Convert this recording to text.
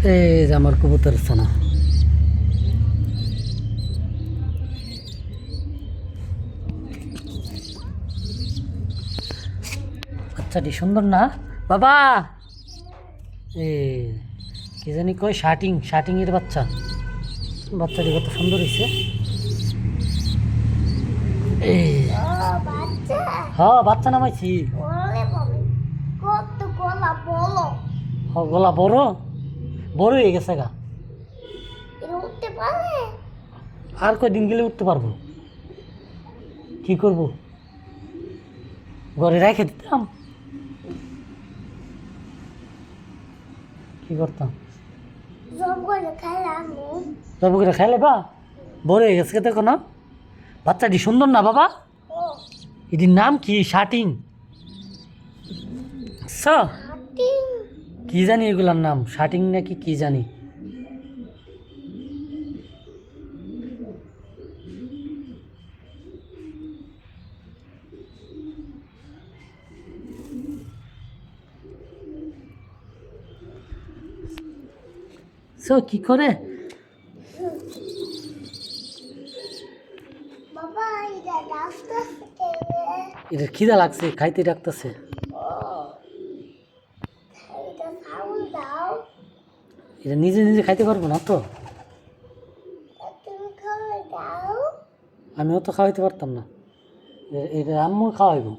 এই যে আমার কবুতর ছানা। বাচ্চাটি সুন্দর না বাবা? এ কি জানি কয়, শার্টিং, শার্টিং এর বাচ্চা। বাচ্চাটি কত সুন্দর হয়েছে। এই হ্যাঁ, বাচ্চা নামাইছি। গলা বড় বড় হয়ে গেছে গা। আর কয়দিন গেলে উঠতে পারবো। কি করব, ঘরে রেখে দিতাম। কি করতাম? জব করে খাইলে বা বড় হয়ে গেছে দেখো না। বাচ্চাটি সুন্দর না বাবা? এটির নাম কি? শার্টিং। আচ্ছা, কি জানি এগুলার নাম, শার্টিং নাকি কি জানি। কি করে এটা খিদা লাগছে, খাইতে ডাকতেছে। এটা নিজে নিজে খাইতে পারবো না তো। আমিও তো খাওয়াইতে পারতাম না। এটা আম্মু খাওয়াইবো।